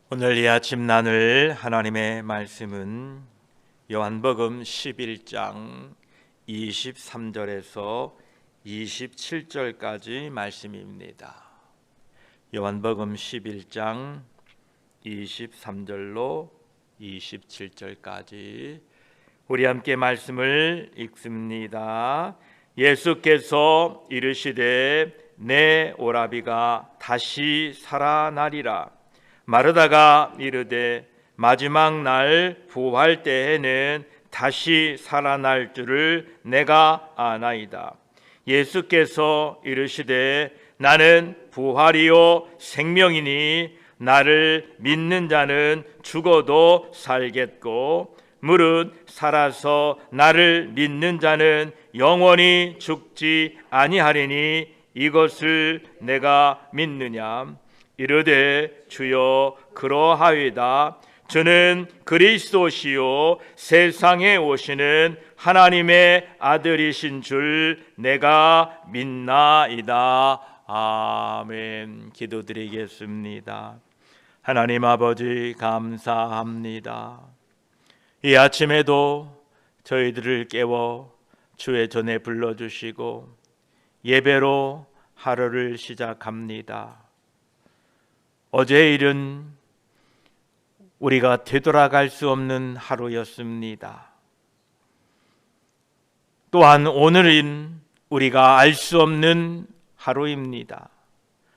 오늘 이 아침 나눌 하나님의 말씀은 요한복음 11장 23절에서 27절까지 말씀입니다. 요한복음 11장 23절로 27절까지 우리 함께 말씀을 읽습니다. 예수께서 이르시되 내 오라비가 다시 살아나리라. 마르다가 이르되 마지막 날 부활 때에는 다시 살아날 줄을 내가 아나이다. 예수께서 이르시되 나는 부활이요 생명이니 나를 믿는 자는 죽어도 살겠고 무릇 살아서 나를 믿는 자는 영원히 죽지 아니하리니 이것을 내가 믿느냐. 이르되 주여 그러하이다. 주는 그리스도시요 세상에 오시는 하나님의 아들이신 줄 내가 믿나이다. 아멘. 기도드리겠습니다. 하나님 아버지 감사합니다. 이 아침에도 저희들을 깨워 주의 전에 불러주시고 예배로 하루를 시작합니다. 어제의 일은 우리가 되돌아갈 수 없는 하루였습니다. 또한 오늘은 우리가 알 수 없는 하루입니다.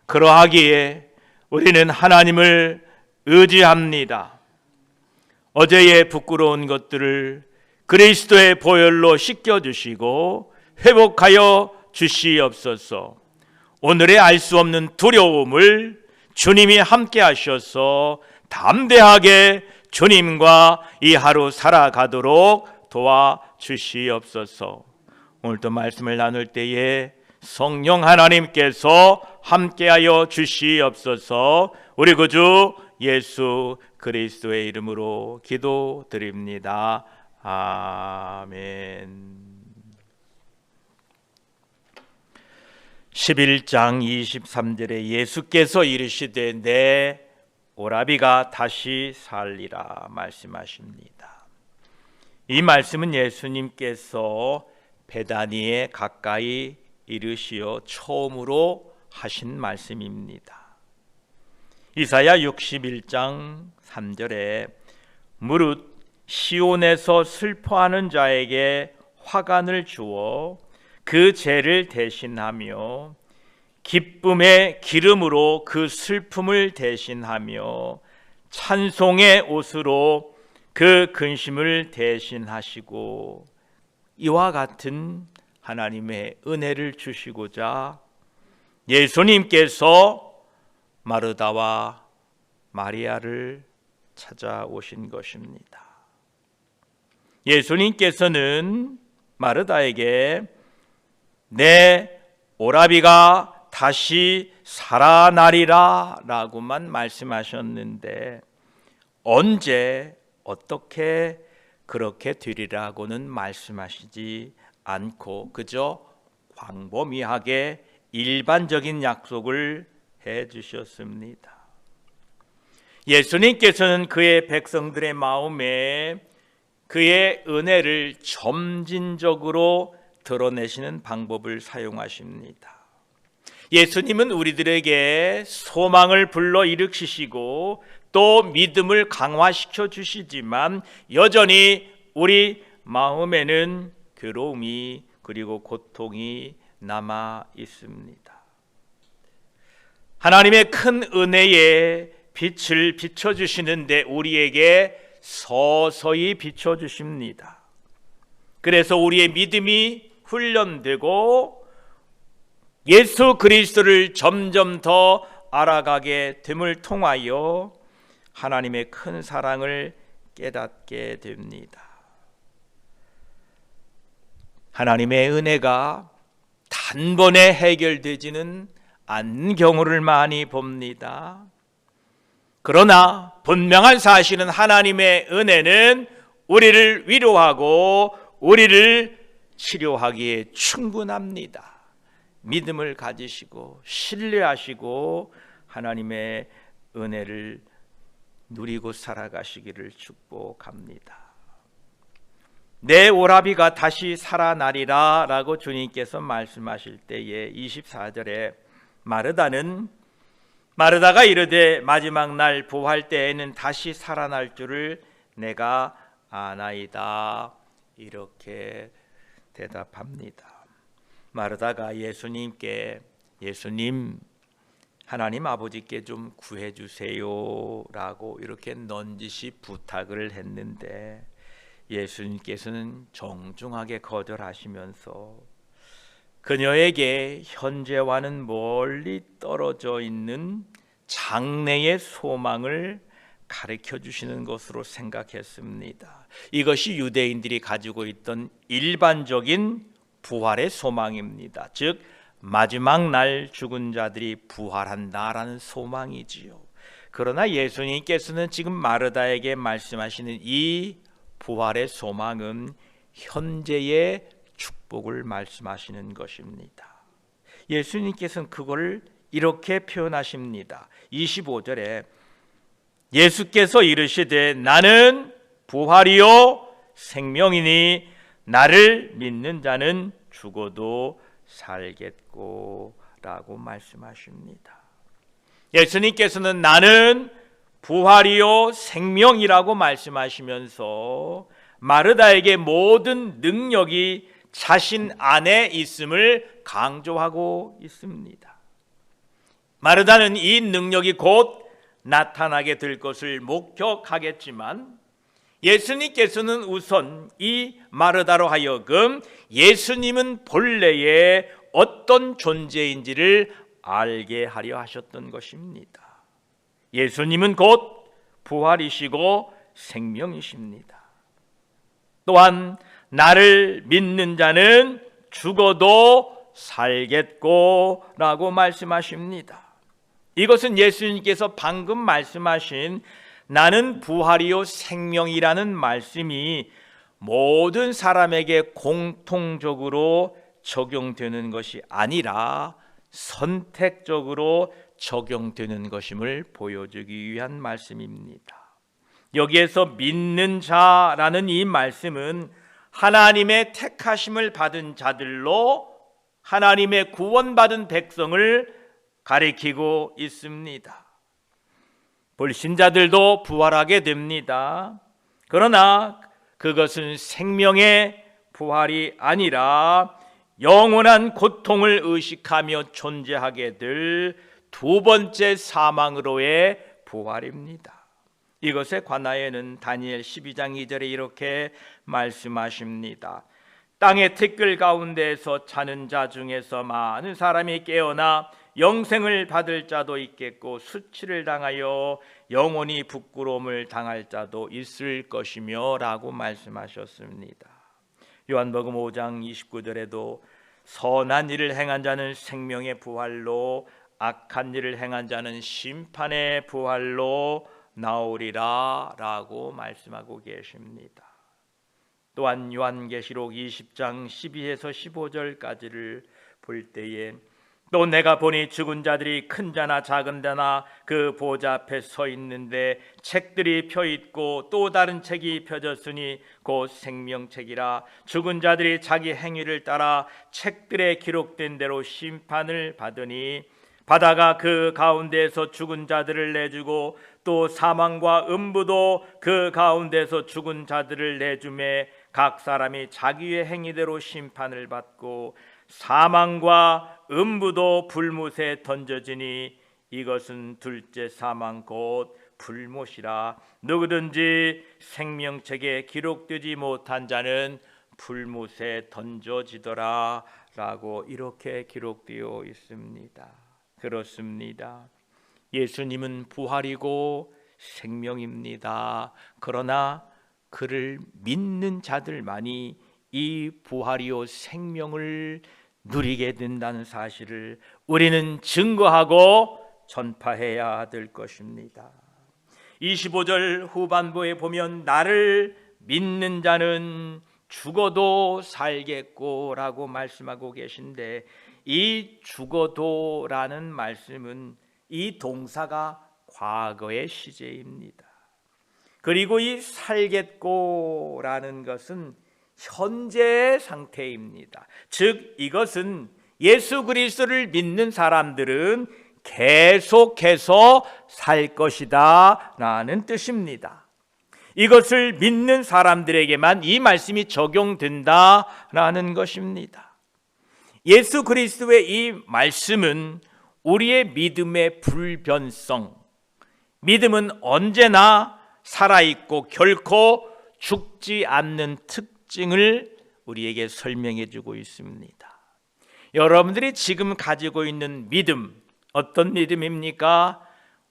그러하기에 우리는 하나님을 의지합니다. 어제의 부끄러운 것들을 그리스도의 보혈로 씻겨주시고 회복하여 주시옵소서. 오늘의 알 수 없는 두려움을 주님이 함께 하셔서 담대하게 주님과 이 하루 살아가도록 도와주시옵소서. 오늘도 말씀을 나눌 때에 성령 하나님께서 함께하여 주시옵소서. 우리 구주 예수 그리스도의 이름으로 기도드립니다. 아멘. 11장 23절에 예수께서 이르시되 내 오라비가 다시 살리라 말씀하십니다. 이 말씀은 예수님께서 베다니에 가까이 이르시어 처음으로 하신 말씀입니다. 이사야 61장 3절에 무릇 시온에서 슬퍼하는 자에게 화관을 주어 그 죄를 대신하며 기쁨의 기름으로 그 슬픔을 대신하며 찬송의 옷으로 그 근심을 대신하시고 이와 같은 하나님의 은혜를 주시고자 예수님께서 마르다와 마리아를 찾아오신 것입니다. 예수님께서는 마르다에게 내 오라비가 다시 살아나리라 라고만 말씀하셨는데 언제 어떻게 그렇게 되리라고는 말씀하시지 않고 그저 광범위하게 일반적인 약속을 해주셨습니다. 예수님께서는 그의 백성들의 마음에 그의 은혜를 점진적으로 드러내시는 방법을 사용하십니다. 예수님은 우리들에게 소망을 불러일으키시고 또 믿음을 강화시켜 주시지만 여전히 우리 마음에는 괴로움이 그리고 고통이 남아 있습니다. 하나님의 큰 은혜에 빛을 비춰주시는데 우리에게 서서히 비춰주십니다. 그래서 우리의 믿음이 훈련되고 예수 그리스도를 점점 더 알아가게 됨을 통하여 하나님의 큰 사랑을 깨닫게 됩니다. 하나님의 은혜가 단번에 해결되지는 않는 경우를 많이 봅니다. 그러나 분명한 사실은 하나님의 은혜는 우리를 위로하고 우리를 치료하기에 충분합니다. 믿음을 가지시고 신뢰하시고 하나님의 은혜를 누리고 살아가시기를 축복합니다. 내 오라비가 다시 살아나리라 라고 주님께서 말씀하실 때에 24절에 마르다가 이르되 마지막 날 부활 때에는 다시 살아날 줄을 내가 아나이다, 이렇게 대답합니다. 마르다가 예수님께 예수님, 하나님 아버지께 좀 구해주세요 라고 이렇게 넌지시 부탁을 했는데 예수님께서는 정중하게 거절하시면서 그녀에게 현재와는 멀리 떨어져 있는 장래의 소망을 가르쳐 주시는 것으로 생각했습니다. 이것이 유대인들이 가지고 있던 일반적인 부활의 소망입니다. 즉 마지막 날 죽은 자들이 부활한다라는 소망이지요. 그러나 예수님께서는 지금 마르다에게 말씀하시는 이 부활의 소망은 현재의 축복을 말씀하시는 것입니다. 예수님께서는 그걸 이렇게 표현하십니다. 25절에 예수께서 이르시되 나는 부활이요 생명이니 나를 믿는 자는 죽어도 살겠고 라고 말씀하십니다. 예수님께서는 나는 부활이요 생명이라고 말씀하시면서 마르다에게 모든 능력이 자신 안에 있음을 강조하고 있습니다. 마르다는 이 능력이 곧 나타나게 될 것을 목격하겠지만 예수님께서는 우선 이 마르다로 하여금 예수님은 본래의 어떤 존재인지를 알게 하려 하셨던 것입니다. 예수님은 곧 부활이시고 생명이십니다. 또한 나를 믿는 자는 죽어도 살겠고 라고 말씀하십니다. 이것은 예수님께서 방금 말씀하신 나는 부활이요 생명이라는 말씀이 모든 사람에게 공통적으로 적용되는 것이 아니라 선택적으로 적용되는 것임을 보여주기 위한 말씀입니다. 여기에서 믿는 자라는 이 말씀은 하나님의 택하심을 받은 자들로 하나님의 구원받은 백성을 가리키고 있습니다. 불신자들도 부활하게 됩니다. 그러나 그것은 생명의 부활이 아니라 영원한 고통을 의식하며 존재하게 될 두 번째 사망으로의 부활입니다. 이것에 관하여는 다니엘 12장 2절에 이렇게 말씀하십니다. 땅의 티끌 가운데에서 자는 자 중에서 많은 사람이 깨어나 영생을 받을 자도 있겠고 수치를 당하여 영원히 부끄러움을 당할 자도 있을 것이며 라고 말씀하셨습니다. 요한복음 5장 29절에도 선한 일을 행한 자는 생명의 부활로 악한 일을 행한 자는 심판의 부활로 나오리라 라고 말씀하고 계십니다. 또한 요한계시록 20장 12에서 15절까지를 볼 때에 또 내가 보니 죽은 자들이 큰 자나 작은 자나 그 보좌 앞에 서 있는데 책들이 펴 있고 또 다른 책이 펴졌으니 곧 생명책이라. 죽은 자들이 자기 행위를 따라 책들에 기록된 대로 심판을 받으니 바다가 그 가운데에서 죽은 자들을 내주고 또 사망과 음부도 그 가운데서 죽은 자들을 내주매 각 사람이 자기의 행위대로 심판을 받고 사망과 음부도 불못에 던져지니 이것은 둘째 사망 곧 불못이라. 누구든지 생명책에 기록되지 못한 자는 불못에 던져지더라 라고 이렇게 기록되어 있습니다. 그렇습니다. 예수님은 부활이고 생명입니다. 그러나 그를 믿는 자들만이 이 부활이요 생명을 누리게 된다는 사실을 우리는 증거하고 전파해야 될 것입니다. 25절 후반부에 보면 나를 믿는 자는 죽어도 살겠고 라고 말씀하고 계신데 이 죽어도 라는 말씀은 이 동사가 과거의 시제입니다. 그리고 이 살겠고라는 것은 현재의 상태입니다. 즉 이것은 예수 그리스도를 믿는 사람들은 계속해서 살 것이다 라는 뜻입니다. 이것을 믿는 사람들에게만 이 말씀이 적용된다라는 것입니다. 예수 그리스도의 이 말씀은 우리의 믿음의 불변성, 믿음은 언제나 살아있고 결코 죽지 않는 특징을 우리에게 설명해 주고 있습니다. 여러분들이 지금 가지고 있는 믿음, 어떤 믿음입니까?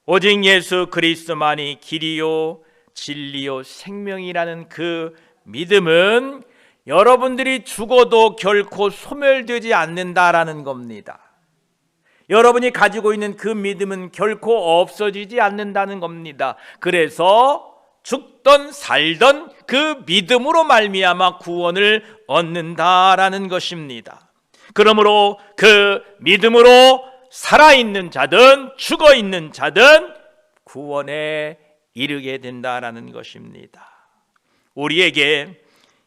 오직 예수 그리스도만이 길이요 진리요 생명이라는 그 믿음은 여러분들이 죽어도 결코 소멸되지 않는다라는 겁니다. 여러분이 가지고 있는 그 믿음은 결코 없어지지 않는다는 겁니다. 그래서 죽던 살던 그 믿음으로 말미암아 구원을 얻는다라는 것입니다. 그러므로 그 믿음으로 살아있는 자든 죽어있는 자든 구원에 이르게 된다라는 것입니다. 우리에게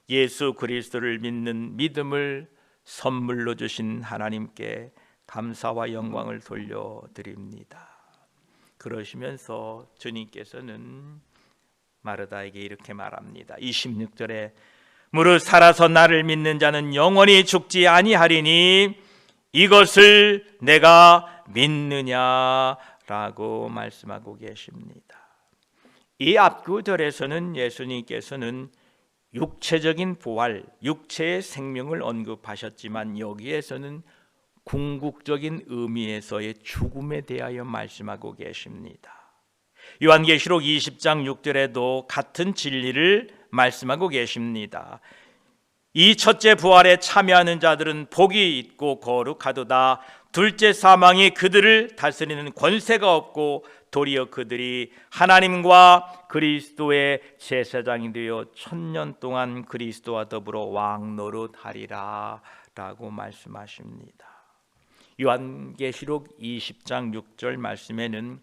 예수 그리스도를 믿는 믿음을 선물로 주신 하나님께 감사와 영광을 돌려드립니다. 그러시면서 주님께서는 마르다에게 이렇게 말합니다. 26절에 무릇 살아서 나를 믿는 자는 영원히 죽지 아니하리니 이것을 내가 믿느냐라고 말씀하고 계십니다. 이 앞구절에서는 예수님께서는 육체적인 부활, 육체의 생명을 언급하셨지만 여기에서는 궁극적인 의미에서의 죽음에 대하여 말씀하고 계십니다. 요한계시록 20장 6절에도 같은 진리를 말씀하고 계십니다. 이 첫째 부활에 참여하는 자들은 복이 있고 거룩하도다. 둘째 사망이 그들을 다스리는 권세가 없고 도리어 그들이 하나님과 그리스도의 제사장이 되어 1000년 동안 그리스도와 더불어 왕노릇하리라 라고 말씀하십니다. 요한계시록 20장 6절 말씀에는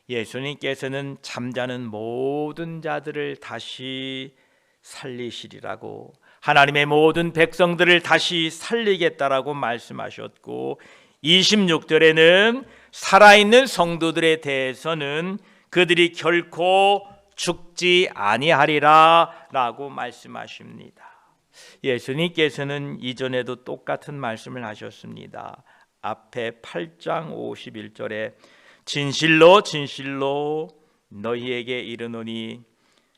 예수님께서는 잠자는 모든 자들을 다시 살리시리라고, 하나님의 모든 백성들을 다시 살리겠다라고 말씀하셨고, 26절에는 살아있는 성도들에 대해서는 그들이 결코 죽지 아니하리라 라고 말씀하십니다. 예수님께서는 이전에도 똑같은 말씀을 하셨습니다. 앞에 8장 51절에 진실로 진실로 너희에게 이르노니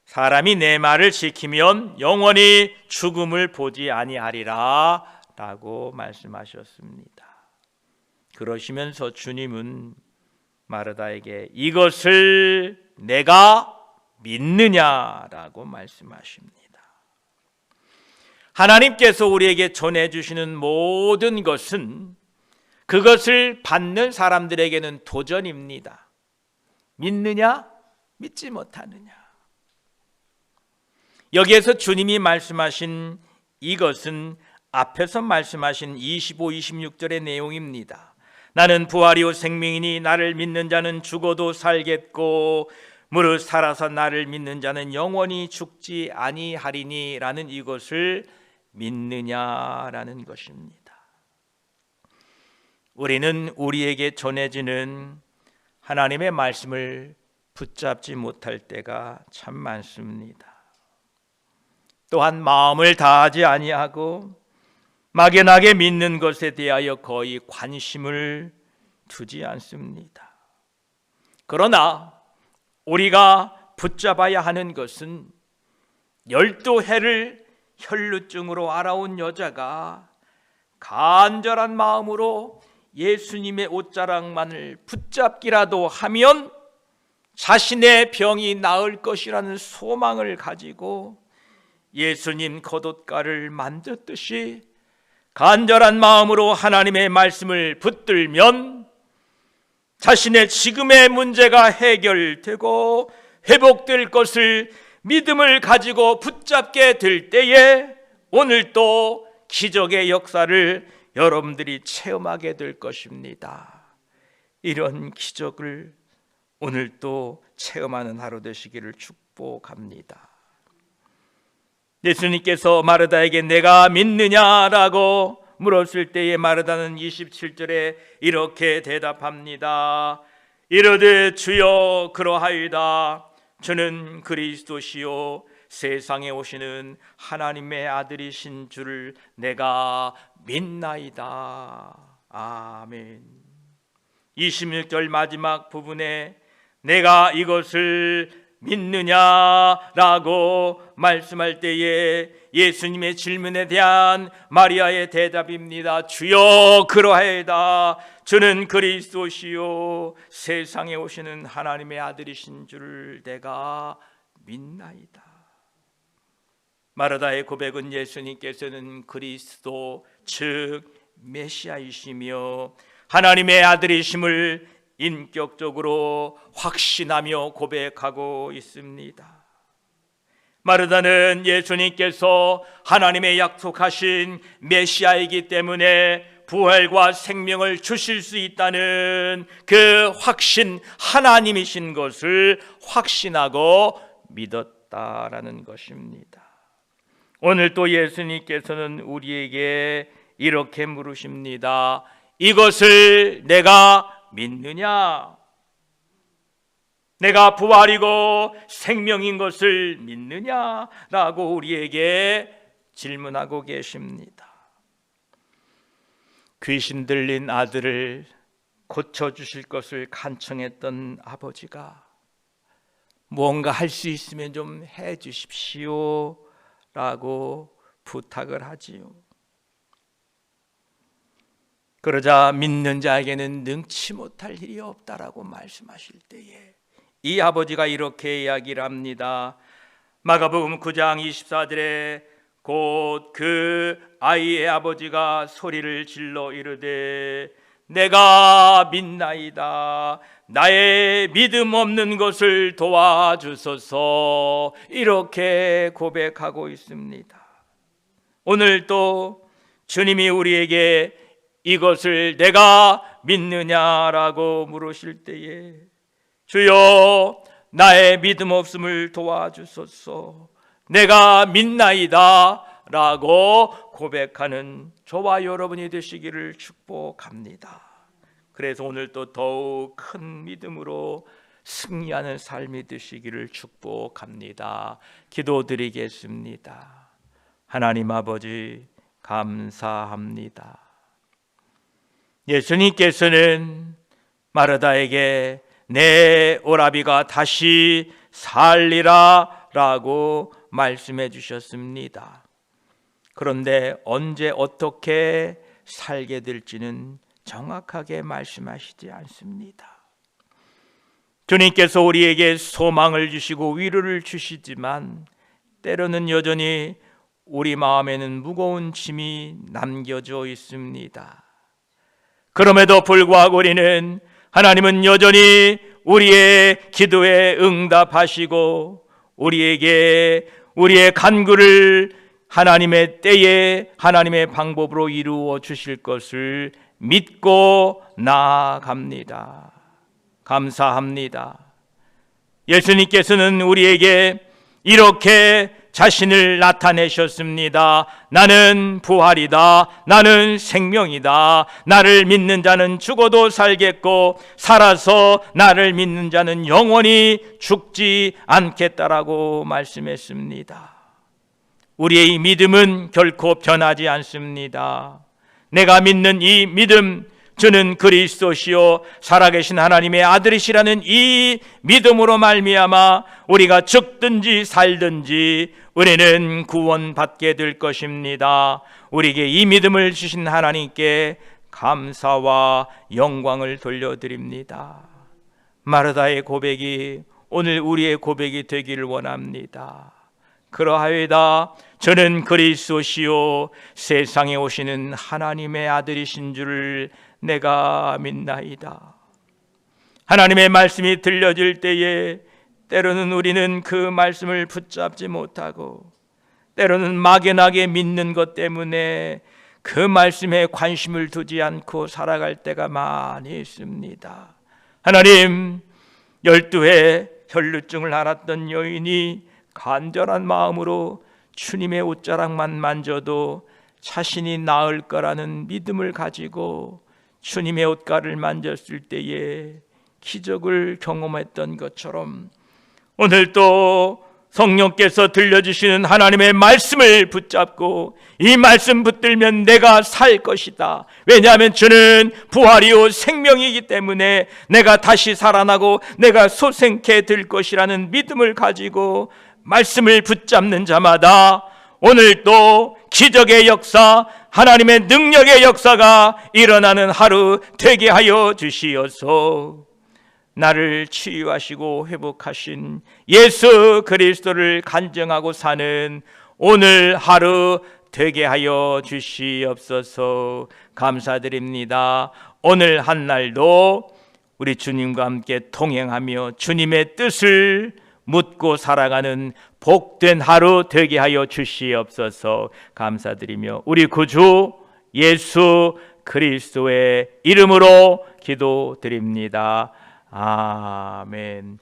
사람이 내 말을 지키면 영원히 죽음을 보지 아니하리라 라고 말씀하셨습니다. 그러시면서 주님은 마르다에게 이것을 내가 믿느냐라고 말씀하십니다. 하나님께서 우리에게 전해주시는 모든 것은 그것을 받는 사람들에게는 도전입니다. 믿느냐? 믿지 못하느냐? 여기에서 주님이 말씀하신 이것은 앞에서 말씀하신 25, 26절의 내용입니다. 나는 부활이요 생명이니 나를 믿는 자는 죽어도 살겠고 무릇 살아서 나를 믿는 자는 영원히 죽지 아니하리니 라는 이것을 믿느냐라는 것입니다. 우리는 우리에게 전해지는 하나님의 말씀을 붙잡지 못할 때가 참 많습니다. 또한 마음을 다하지 아니하고 막연하게 믿는 것에 대하여 거의 관심을 두지 않습니다. 그러나 우리가 붙잡아야 하는 것은 12해를 혈루증으로 앓아온 여자가 간절한 마음으로 예수님의 옷자락만을 붙잡기라도 하면 자신의 병이 나을 것이라는 소망을 가지고 예수님 겉옷가를 만졌듯이 간절한 마음으로 하나님의 말씀을 붙들면 자신의 지금의 문제가 해결되고 회복될 것을 믿음을 가지고 붙잡게 될 때에 오늘 또 기적의 역사를 여러분들이 체험하게 될 것입니다. 이런 기적을 오늘 또 체험하는 하루 되시기를 축복합니다. 예수님께서 마르다에게 내가 믿느냐라고 물었을 때에 마르다는 27절에 이렇게 대답합니다. 이르되 주여 그러하이다. 주는 그리스도시요 세상에 오시는 하나님의 아들이신 줄을 내가 믿나이다. 아멘. 26절 마지막 부분에 내가 이것을 믿느냐라고 말씀할 때에 예수님의 질문에 대한 마리아의 대답입니다. 주여 그러하이다. 주는 그리스도시요 세상에 오시는 하나님의 아들이신 줄을 내가 믿나이다. 마르다의 고백은 예수님께서는 그리스도 즉 메시아이시며 하나님의 아들이심을 인격적으로 확신하며 고백하고 있습니다. 마르다는 예수님께서 하나님의 약속하신 메시아이기 때문에 부활과 생명을 주실 수 있다는 그 확신, 하나님이신 것을 확신하고 믿었다라는 것입니다. 오늘 또 예수님께서는 우리에게 이렇게 물으십니다. 이것을 내가 믿느냐? 내가 부활이고 생명인 것을 믿느냐라고 우리에게 질문하고 계십니다. 귀신 들린 아들을 고쳐주실 것을 간청했던 아버지가 무언가 할 수 있으면 좀 해주십시오 라고 부탁을 하지요. 그러자 믿는 자에게는 능치 못할 일이 없다라고 말씀하실 때에 이 아버지가 이렇게 이야기를 합니다. 마가복음 9장 24절에 곧 그 아이의 아버지가 소리를 질러 이르되 내가 믿나이다. 나의 믿음 없는 것을 도와주소서 이렇게 고백하고 있습니다. 오늘 또 주님이 우리에게 이것을 내가 믿느냐라고 물으실 때에 주여 나의 믿음 없음을 도와주소서 내가 믿나이다 라고 고백하는 저와 여러분이 되시기를 축복합니다. 그래서 오늘 또 더욱 큰 믿음으로 승리하는 삶이 되시기를 축복합니다. 기도드리겠습니다. 하나님 아버지 감사합니다. 예수님께서는 마르다에게 내 오라비가 다시 살리라 라고 말씀해 주셨습니다. 그런데 언제 어떻게 살게 될지는 정확하게 말씀하시지 않습니다. 주님께서 우리에게 소망을 주시고 위로를 주시지만 때로는 여전히 우리 마음에는 무거운 짐이 남겨져 있습니다. 그럼에도 불구하고 우리는 하나님은 여전히 우리의 기도에 응답하시고 우리에게 우리의 간구를 하나님의 때에 하나님의 방법으로 이루어 주실 것을 믿고 나아갑니다. 감사합니다. 예수님께서는 우리에게 이렇게 자신을 나타내셨습니다. 나는 부활이다. 나는 생명이다. 나를 믿는 자는 죽어도 살겠고 살아서 나를 믿는 자는 영원히 죽지 않겠다라고 말씀했습니다. 우리의 믿음은 결코 변하지 않습니다. 내가 믿는 이 믿음, 주는 그리스도시요 살아계신 하나님의 아들이시라는 이 믿음으로 말미암아 우리가 죽든지 살든지 우리는 구원받게 될 것입니다. 우리에게 이 믿음을 주신 하나님께 감사와 영광을 돌려드립니다. 마르다의 고백이 오늘 우리의 고백이 되기를 원합니다. 그러하이다. 저는 그리스도시요 세상에 오시는 하나님의 아들이신 줄을 내가 믿나이다. 하나님의 말씀이 들려질 때에 때로는 우리는 그 말씀을 붙잡지 못하고 때로는 막연하게 믿는 것 때문에 그 말씀에 관심을 두지 않고 살아갈 때가 많이 있습니다. 하나님, 12회 혈루증을 앓았던 여인이 간절한 마음으로 주님의 옷자락만 만져도 자신이 나을 거라는 믿음을 가지고 주님의 옷가를 만졌을 때에 기적을 경험했던 것처럼 오늘도 성령께서 들려주시는 하나님의 말씀을 붙잡고 이 말씀 붙들면 내가 살 것이다. 왜냐하면 주는 부활이요 생명이기 때문에 내가 다시 살아나고 내가 소생케 될 것이라는 믿음을 가지고 말씀을 붙잡는 자마다 오늘도 기적의 역사, 하나님의 능력의 역사가 일어나는 하루 되게 하여 주시어서 나를 치유하시고 회복하신 예수 그리스도를 간증하고 사는 오늘 하루 되게 하여 주시옵소서. 감사드립니다. 오늘 한 날도 우리 주님과 함께 동행하며 주님의 뜻을 묻고 살아가는 복된 하루 되게 하여 주시옵소서. 감사드리며 우리 구주 예수 그리스도의 이름으로 기도드립니다. 아멘.